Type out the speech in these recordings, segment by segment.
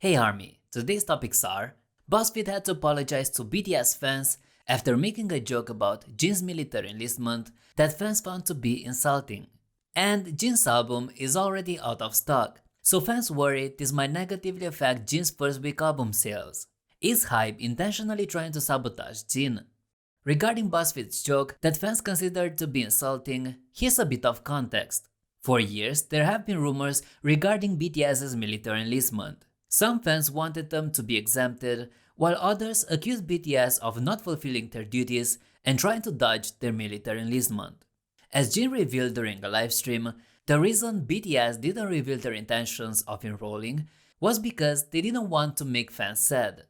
Hey Army, today's topics are: Buzzfeed had to apologize to BTS fans after making a joke about Jin's military enlistment that fans found to be insulting. And Jin's album is already out of stock, so fans worry this might negatively affect Jin's first week album sales. Is HYBE intentionally trying to sabotage Jin? Regarding Buzzfeed's joke that fans considered to be insulting, here's a bit of context. For years, there have been rumors regarding BTS's military enlistment. Some fans wanted them to be exempted, while others accused BTS of not fulfilling their duties and trying to dodge their military enlistment. As Jin revealed during a livestream, the reason BTS didn't reveal their intentions of enrolling was because they didn't want to make fans sad.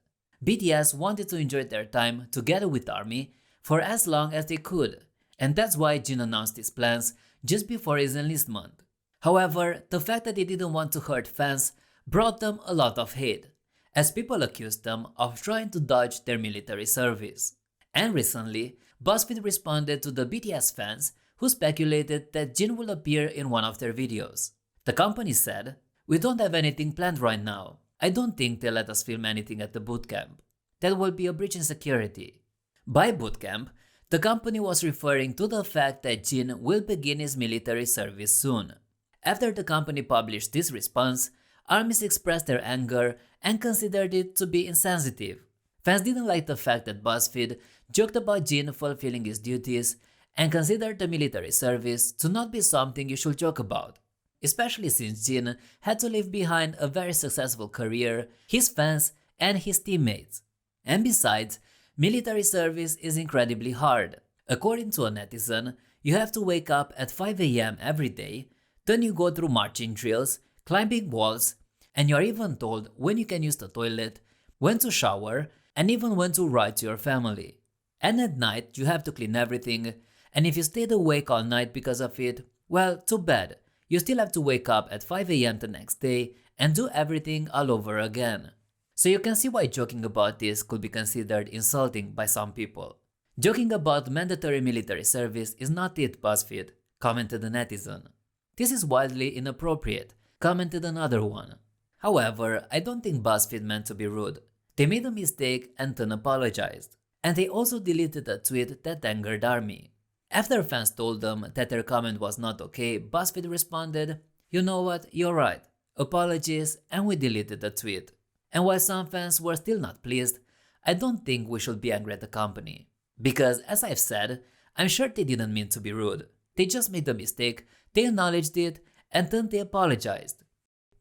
BTS wanted to enjoy their time together with ARMY for as long as they could, and that's why Jin announced his plans just before his enlistment. However, the fact that they didn't want to hurt fans brought them a lot of hate, as people accused them of trying to dodge their military service. And recently, BuzzFeed responded to the BTS fans who speculated that Jin will appear in one of their videos. The company said, "We don't have anything planned right now. I don't think they'll let us film anything at the bootcamp. That will be a breach in security." By bootcamp, the company was referring to the fact that Jin will begin his military service soon. After the company published this response, armies expressed their anger and considered it to be insensitive. Fans didn't like the fact that BuzzFeed joked about Jin fulfilling his duties and considered the military service to not be something you should joke about, especially since Jin had to leave behind a very successful career, his fans, and his teammates. And besides, military service is incredibly hard. According to a netizen, you have to wake up at 5 a.m. every day, then you go through marching drills, climbing walls, and you're even told when you can use the toilet, when to shower, and even when to write to your family. And at night, you have to clean everything, and if you stayed awake all night because of it, well, too bad. You still have to wake up at 5 a.m. the next day and do everything all over again. So you can see why joking about this could be considered insulting by some people. "Joking about mandatory military service is not it, BuzzFeed," commented a netizen. "This is wildly inappropriate," commented another one. However, I don't think BuzzFeed meant to be rude. They made a mistake and then apologized. And they also deleted a tweet that angered ARMY. After fans told them that their comment was not okay, BuzzFeed responded, "You know what, you're right. Apologies," and we deleted the tweet. And while some fans were still not pleased, I don't think we should be angry at the company. Because, as I've said, I'm sure they didn't mean to be rude. They just made a mistake, they acknowledged it, and then they apologized.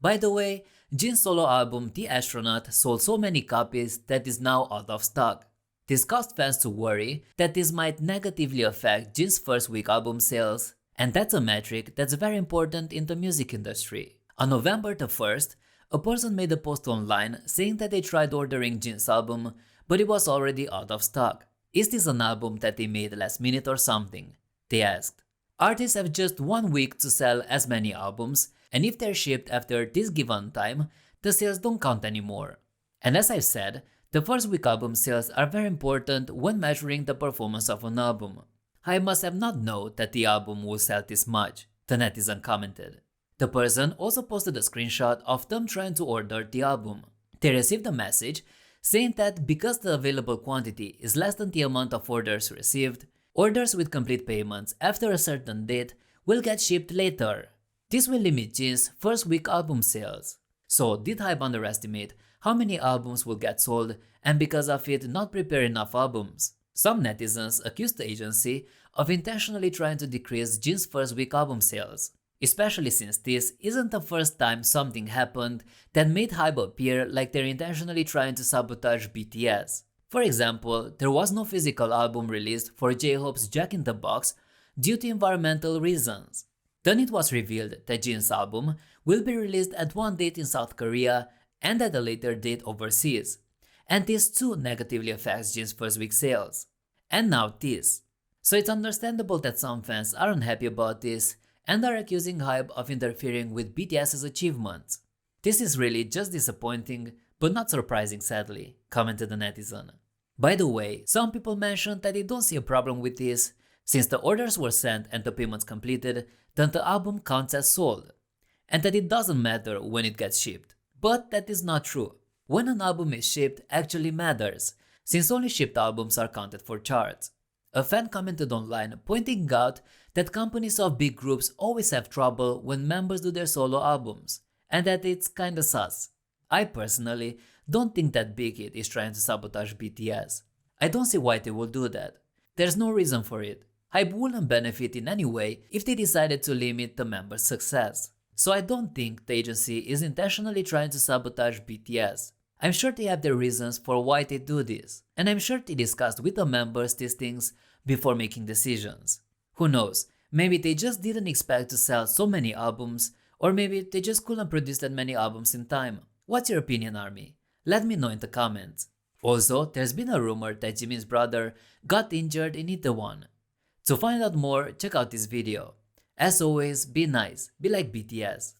By the way, Jin's solo album The Astronaut sold so many copies that is now out of stock. This caused fans to worry that this might negatively affect Jin's first week album sales, and that's a metric that's very important in the music industry. On November the 1st, a person made a post online saying that they tried ordering Jin's album, but it was already out of stock. "Is this an album that they made last minute or something?" they asked. Artists have just 1 week to sell as many albums, and if they're shipped after this given time, the sales don't count anymore. And as I've said, the first week album sales are very important when measuring the performance of an album. "I must have not known that the album will sell this much," the netizen commented. The person also posted a screenshot of them trying to order the album. They received a message saying that because the available quantity is less than the amount of orders received, orders with complete payments after a certain date will get shipped later. This will limit Jin's first week album sales. So did HYBE underestimate how many albums will get sold and because of it not prepare enough albums? Some netizens accused the agency of intentionally trying to decrease Jin's first week album sales, especially since this isn't the first time something happened that made HYBE appear like they're intentionally trying to sabotage BTS. For example, there was no physical album released for J-Hope's Jack in the Box due to environmental reasons. Then it was revealed that Jin's album will be released at one date in South Korea and at a later date overseas, and this too negatively affects Jin's first week sales. And now this. So it's understandable that some fans are unhappy about this and are accusing HYBE of interfering with BTS's achievements. "This is really just disappointing, but not surprising sadly," commented a netizen. By the way, some people mentioned that they don't see a problem with this, since the orders were sent and the payments completed, then the album counts as sold, and that it doesn't matter when it gets shipped. But that is not true. When an album is shipped actually matters, since only shipped albums are counted for charts. A fan commented online pointing out that companies of big groups always have trouble when members do their solo albums, and that it's kinda sus. I personally don't think that BigHit is trying to sabotage BTS. I don't see why they will do that. There's no reason for it. HYBE wouldn't benefit in any way if they decided to limit the members' success. So I don't think the agency is intentionally trying to sabotage BTS. I'm sure they have their reasons for why they do this, and I'm sure they discussed with the members these things before making decisions. Who knows, maybe they just didn't expect to sell so many albums, or maybe they just couldn't produce that many albums in time. What's your opinion, ARMY? Let me know in the comments. Also, there's been a rumor that Jimin's brother got injured in Itaewon. To find out more, check out this video. As always, be nice, be like BTS.